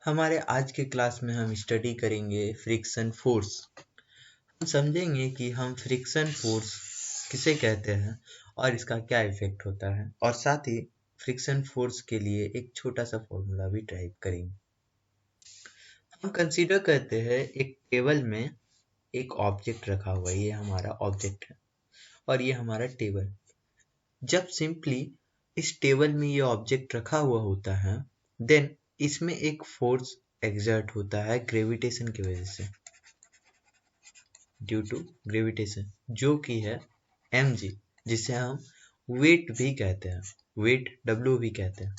हमारे आज के क्लास में हम स्टडी करेंगे फ्रिक्शन फोर्स। हम समझेंगे कि हम फ्रिक्शन फोर्स किसे कहते हैं और इसका क्या इफेक्ट होता है, और साथ ही फ्रिक्शन फोर्स के लिए एक छोटा सा फॉर्मूला भी टाइप करेंगे। हम कंसीडर करते हैं एक टेबल में एक ऑब्जेक्ट रखा हुआ है। ये हमारा ऑब्जेक्ट है और ये हमारा टेबल। जब सिंपली इस टेबल में ये ऑब्जेक्ट रखा हुआ होता है, देन इसमें एक फोर्स एक्सर्ट होता है ग्रेविटेशन की वजह से, ड्यू टू ग्रेविटेशन, जो कि है mg, जिसे हम वेट भी कहते हैं, वेट w भी कहते हैं।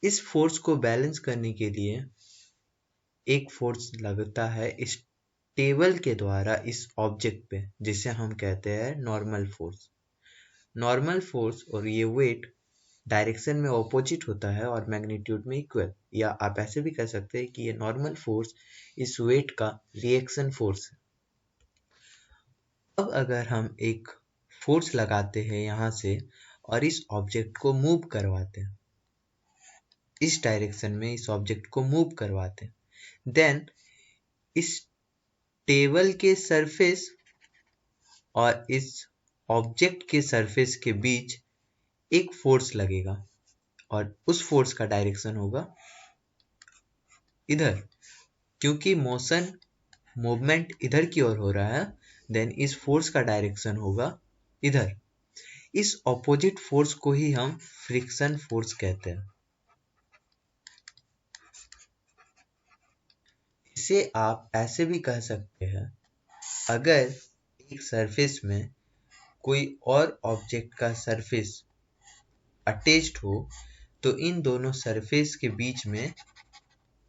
इस फोर्स को बैलेंस करने के लिए एक फोर्स लगता है इस टेबल के द्वारा इस ऑब्जेक्ट पे, जिसे हम कहते हैं नॉर्मल फोर्स। नॉर्मल फोर्स और ये वेट डायरेक्शन में ऑपोजिट होता है और मैग्नीट्यूड में इक्वल, या आप ऐसे भी कह सकते हैं कि ये नॉर्मल फोर्स इस वेट का रिएक्शन फोर्स है। अब अगर हम एक फोर्स लगाते हैं यहाँ से और इस ऑब्जेक्ट को मूव करवाते हैं, इस डायरेक्शन में इस ऑब्जेक्ट को मूव करवाते हैं, देन इस टेबल के सरफेस और इस ऑब्जेक्ट के सरफेस के बीच एक फोर्स लगेगा और उस फोर्स का डायरेक्शन होगा इधर। क्योंकि मूवमेंट इधर की ओर हो रहा है, देन इस फोर्स का डायरेक्शन होगा इधर। इस ऑपोजिट फोर्स को ही हम फ्रिक्शन फोर्स कहते हैं। इसे आप ऐसे भी कह सकते हैं, अगर एक सरफेस में कोई और ऑब्जेक्ट का सरफेस अटैच्ड हो तो इन दोनों सरफेस के बीच में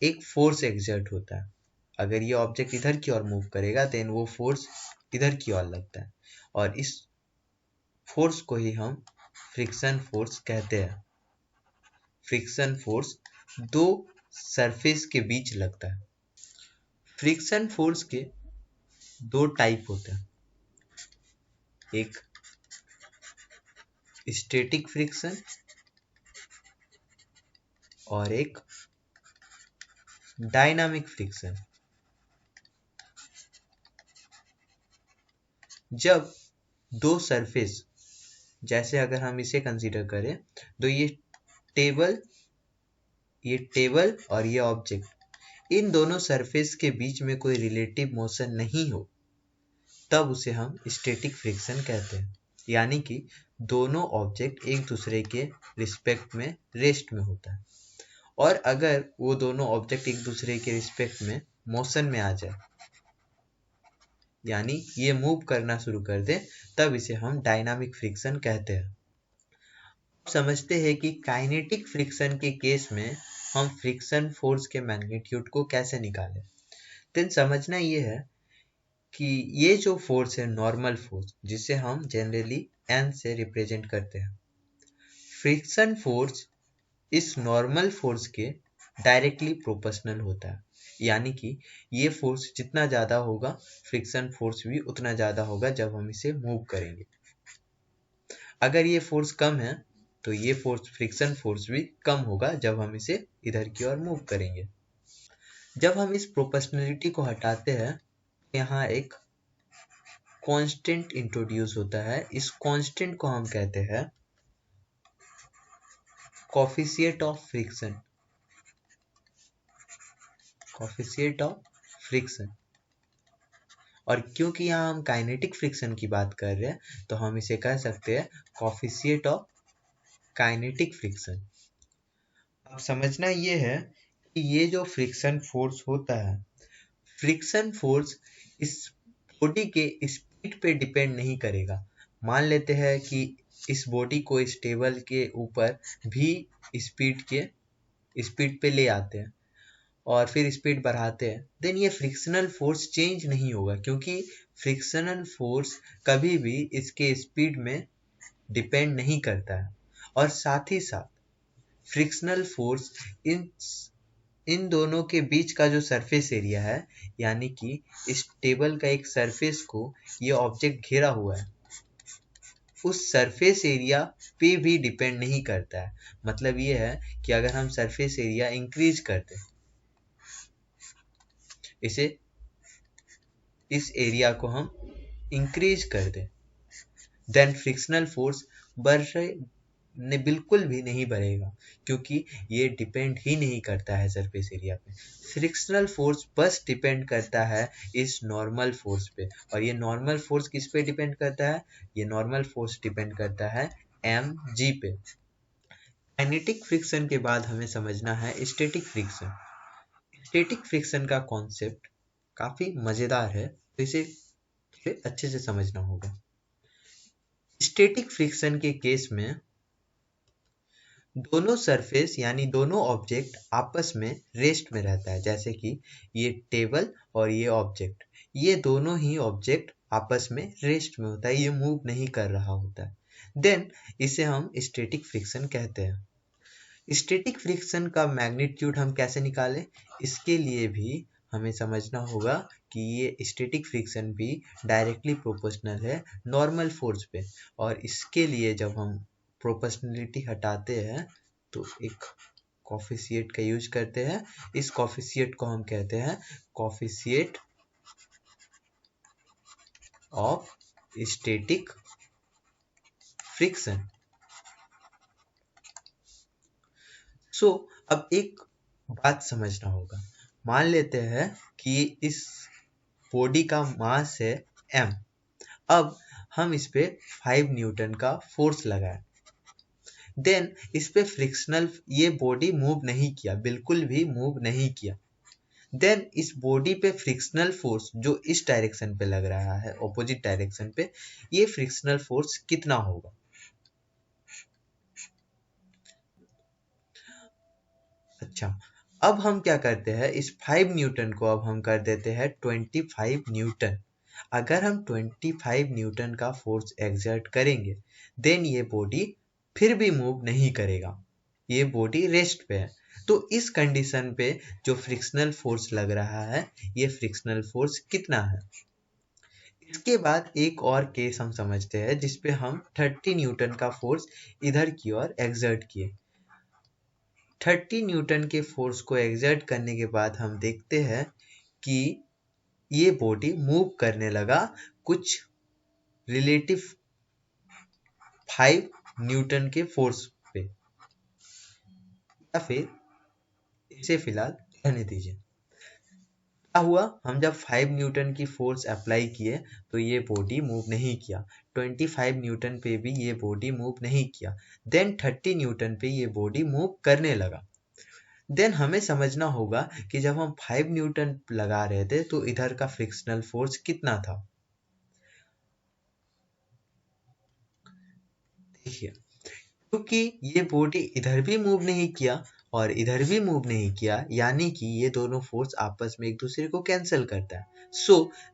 एक फोर्स एक्सर्ट होता है। अगर ये ऑब्जेक्ट इधर की ओर मूव करेगा, देन वो फोर्स इधर की ओर लगता है और इस फोर्स को ही हम फ्रिक्शन फोर्स कहते हैं। फ्रिक्शन फोर्स दो सरफेस के बीच लगता है। फ्रिक्शन फोर्स के दो टाइप होते हैं, एक स्टैटिक फ्रिक्शन और एक डायनामिक फ्रिक्शन। जब दो सरफेस, जैसे अगर हम इसे कंसीडर करें तो ये टेबल और ये ऑब्जेक्ट, इन दोनों सरफेस के बीच में कोई रिलेटिव मोशन नहीं हो, तब उसे हम स्टैटिक फ्रिक्शन कहते हैं। यानी कि दोनों ऑब्जेक्ट एक दूसरे के रिस्पेक्ट में रेस्ट में होता है, और अगर वो दोनों ऑब्जेक्ट एक दूसरे के रिस्पेक्ट में मोशन में आ जाए, यानी ये मूव करना शुरू कर दे, तब इसे हम डायनामिक फ्रिक्शन कहते हैं। समझते हैं कि काइनेटिक फ्रिक्शन के केस में हम फ्रिक्शन फोर्स के मैग्नीट्यूड को कैसे निकालें। देन समझना ये है कि ये जो फोर्स है नॉर्मल फोर्स, जिसे हम जनरली n से रिप्रेजेंट करते हैं, फ्रिक्शन फोर्स इस नॉर्मल फोर्स के डायरेक्टली प्रोपोर्शनल होता है। यानी कि ये फोर्स जितना ज़्यादा होगा, फ्रिक्शन फोर्स भी उतना ज़्यादा होगा जब हम इसे मूव करेंगे। अगर ये फोर्स कम है तो ये फोर्स फ्रिक्शन फोर्स भी कम होगा जब हम इसे इधर की ओर मूव करेंगे। जब हम इस प्रोपोर्शनलिटी को हटाते हैं, यहाँ एक कांस्टेंट इंट्रोड्यूस होता है। इस कांस्टेंट को हम कहते हैं coefficient of friction. Coefficient of friction. और क्योंकि यहाँ हम काइनेटिक फ्रिक्शन की बात कर रहे हैं, तो हम इसे कह सकते हैं कोफिशिएंट ऑफ काइनेटिक फ्रिक्शन। अब समझना ये है कि ये जो फ्रिक्शन फोर्स होता है, फ्रिक्शन फोर्स इस बॉडी के स्पीड पे डिपेंड नहीं करेगा। मान लेते हैं कि इस बॉडी को इस टेबल के ऊपर भी स्पीड पे ले आते हैं और फिर स्पीड बढ़ाते हैं, देन ये फ्रिक्शनल फोर्स चेंज नहीं होगा, क्योंकि फ्रिक्शनल फोर्स कभी भी इसके स्पीड में डिपेंड नहीं करता है। और साथ ही साथ फ्रिक्शनल फोर्स इन दोनों के बीच का जो सरफेस एरिया है, यानी कि इस टेबल का एक सरफेस को ये ऑब्जेक्ट घेरा हुआ है, उस सरफेस एरिया पे भी डिपेंड नहीं करता है। मतलब ये है कि अगर हम सरफेस एरिया इंक्रीज करते, इसे इस एरिया को हम इंक्रीज कर दें, देन फ्रिक्शनल फोर्स ने बिल्कुल भी नहीं बढ़ेगा, क्योंकि ये डिपेंड ही नहीं करता है सरफेस एरिया पे। फ्रिक्शनल फोर्स बस डिपेंड करता है इस नॉर्मल फोर्स पे। और ये नॉर्मल फोर्स किस पे डिपेंड करता है? ये नॉर्मल फोर्स डिपेंड करता है एम जी पे। काइनेटिक फ्रिक्शन के बाद हमें समझना है स्टैटिक फ्रिक्शन। स्टैटिक फ्रिक्शन का कॉन्सेप्ट काफी मजेदार है, तो इसे अच्छे से समझना होगा। स्टैटिक फ्रिक्शन के केस में दोनों सरफेस यानी दोनों ऑब्जेक्ट आपस में रेस्ट में रहता है। जैसे कि ये टेबल और ये ऑब्जेक्ट, ये दोनों ही ऑब्जेक्ट आपस में रेस्ट में होता है, ये मूव नहीं कर रहा होता है। देन इसे हम स्टैटिक फ्रिक्शन कहते हैं। स्टैटिक फ्रिक्शन का मैग्नीट्यूड हम कैसे निकालें? इसके लिए भी हमें समझना होगा कि ये स्टैटिक फ्रिक्शन भी डायरेक्टली प्रोपोर्शनल है नॉर्मल फोर्स पे। और इसके लिए जब हम प्रोपोर्शनलिटी हटाते हैं तो एक कोफिशिएंट का यूज करते हैं। इस कोफिशिएंट को हम कहते हैं कोफिशिएंट ऑफ स्टैटिक फ्रिक्शन। सो अब एक बात समझना होगा। मान लेते हैं कि इस बॉडी का मास है m। अब हम इस पे 5 न्यूटन का फोर्स लगाए, देन इस पे फ्रिक्शनल, ये बॉडी मूव नहीं किया, बिल्कुल भी मूव नहीं किया। देन इस बॉडी पे फ्रिक्शनल फोर्स जो इस डायरेक्शन पे लग रहा है, ऑपोजिट डायरेक्शन पे, ये फ्रिक्शनल फोर्स कितना होगा? अच्छा, अब हम क्या करते हैं, इस 5 न्यूटन को अब हम कर देते हैं 25 न्यूटन। अगर हम 25 न्यूटन का फोर्स एक्सर्ट करेंगे, देन ये बॉडी फिर भी मूव नहीं करेगा, ये बॉडी रेस्ट पे है। तो इस कंडीशन पे जो फ्रिक्शनल फोर्स लग रहा है, ये फ्रिक्शनल फोर्स कितना है? इसके बाद एक और केस हम समझते हैं जिसपे हम 30 न्यूटन का फोर्स इधर की ओर एक्सर्ट किए। 30 न्यूटन के फोर्स को एक्सर्ट करने के बाद हम देखते हैं कि ये बॉडी मूव करने लगा कुछ रिलेटिव 5 न्यूटन के फोर्स पे, या फिर इसे फिलहाल रहने दीजिए। क्या हुआ, हम जब 5 न्यूटन की फोर्स अप्लाई किए तो ये बॉडी मूव नहीं किया। 25 न्यूटन पे भी ये बॉडी मूव नहीं किया। देन 30 न्यूटन पे ये बॉडी मूव करने लगा। देन हमें समझना होगा कि जब हम 5 न्यूटन लगा रहे थे तो इधर का फ्रिक्शनल फोर्स कितना था। देखिए, क्योंकि ये बॉडी इधर भी मूव नहीं किया और इधर भी मूव नहीं किया, यानी कि ये दोनों फोर्स आपस में एक दूसरे को कैंसिल करता है।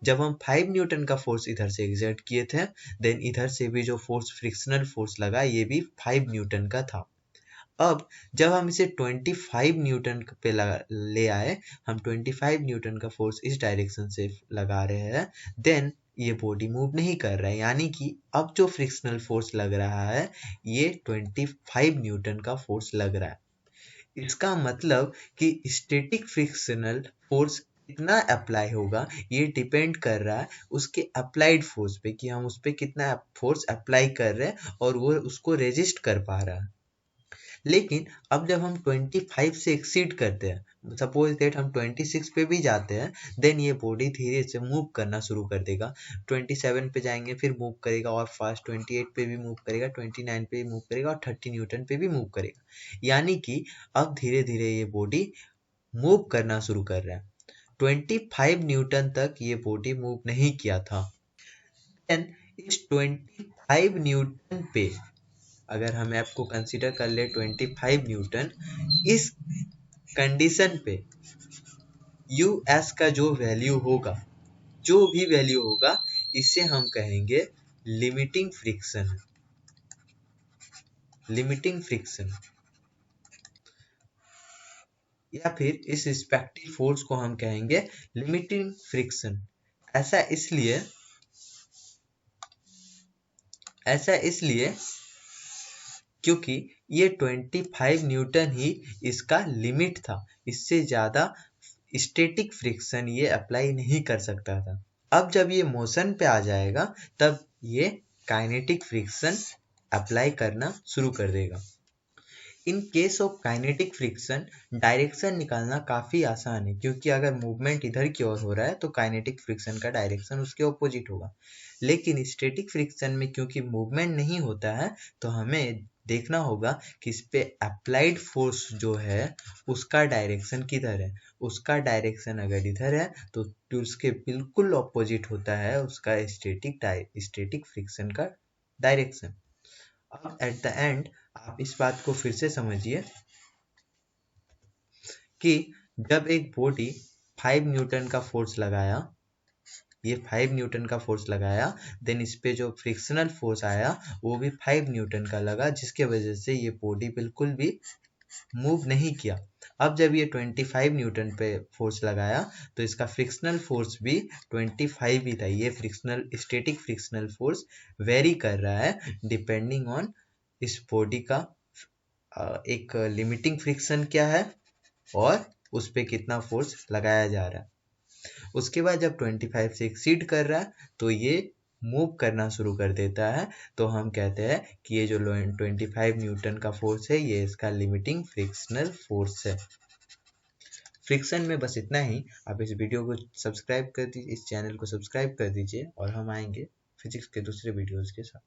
जब हम 5 न्यूटन का फोर्स इधर से एग्जर्ट किए थे, देन इधर से भी जो फोर्स फ्रिक्शनल फोर्स लगा, ये भी 5 न्यूटन का था। अब जब हम इसे 25 न्यूटन पे ले आए, हम 25 न्यूटन का फोर्स इस डायरेक्शन से लगा रहे हैं, देन ये बॉडी मूव नहीं कर रहा है, यानी कि अब जो फ्रिक्शनल फोर्स लग रहा है, ये 25 न्यूटन का फोर्स लग रहा है। इसका मतलब कि स्टैटिक फ्रिक्शनल फोर्स कितना अप्लाई होगा, ये डिपेंड कर रहा है उसके अप्लाइड फोर्स पे, कि हम उस पे कितना फोर्स अप्लाई कर रहे हैं और वो उसको रेजिस्ट कर पा रहा है। लेकिन अब जब हम 25 से एक्सीड करते हैं, सपोज दैट हम 26 पे भी जाते हैं, देन ये बॉडी धीरे से मूव करना शुरू कर देगा। 27 पे जाएंगे, फिर मूव करेगा और फास्ट, 28 पे भी मूव करेगा, 29 पे भी मूव करेगा और 30 न्यूटन पे भी मूव करेगा। यानी कि अब धीरे धीरे ये बॉडी मूव करना शुरू कर रहा है। 25 न्यूटन तक ये बॉडी मूव नहीं किया था। देन इस 25 न्यूटन पे अगर हम ऐप को कंसीडर कर ले 25 न्यूटन, इस कंडीशन पे यूएस का जो वैल्यू होगा, जो भी वैल्यू होगा, इसे हम कहेंगे लिमिटिंग फ्रिक्शन। लिमिटिंग फ्रिक्शन या फिर इस रिस्पेक्टिव फोर्स को हम कहेंगे लिमिटिंग फ्रिक्शन। ऐसा इसलिए ऐसा इसलिए क्योंकि ये 25 न्यूटन ही इसका लिमिट था, इससे ज़्यादा स्टैटिक फ्रिक्शन ये अप्लाई नहीं कर सकता था। अब जब ये मोशन पे आ जाएगा तब ये काइनेटिक फ्रिक्शन अप्लाई करना शुरू कर देगा। In case of kinetic friction direction निकालना काफ़ी आसान है, क्योंकि अगर मूवमेंट इधर की ओर हो रहा है तो काइनेटिक फ्रिक्शन का डायरेक्शन उसके ऑपोजिट होगा। लेकिन स्टैटिक फ्रिक्शन में क्योंकि मूवमेंट नहीं होता है तो हमें देखना होगा कि इस पे अप्लाइड फोर्स जो है उसका डायरेक्शन किधर है। उसका डायरेक्शन अगर इधर है तो उसके बिल्कुल ऑपोजिट होता है उसका स्टैटिक फ्रिक्शन का डायरेक्शन। अब एट द एंड आप इस बात को फिर से समझिए कि जब एक बॉडी 5 न्यूटन का फोर्स लगाया, ये 5 न्यूटन का फोर्स लगाया, देन इस पे जो फ्रिक्शनल फोर्स आया वो भी 5 न्यूटन का लगा, जिसके वजह से ये बॉडी बिल्कुल भी मूव नहीं किया। अब जब ये 25 न्यूटन पे फोर्स लगाया तो इसका फ्रिक्शनल फोर्स भी 25 ही था। ये स्टैटिक फ्रिक्शनल फोर्स वेरी कर रहा है डिपेंडिंग ऑन इस बॉडी का एक लिमिटिंग फ्रिक्शन क्या है और उस पे कितना फोर्स लगाया जा रहा है। उसके बाद जब 25 से एक्सीड कर रहा है तो ये मूव करना शुरू कर देता है, तो हम कहते हैं कि ये जो 25 न्यूटन का फोर्स है ये इसका लिमिटिंग फ्रिक्शनल फोर्स है। फ्रिक्शन में बस इतना ही। आप इस वीडियो को सब्सक्राइब कर दीजिए, इस चैनल को सब्सक्राइब कर दीजिए और हम आएंगे फिजिक्स के दूसरे वीडियोज़ के साथ।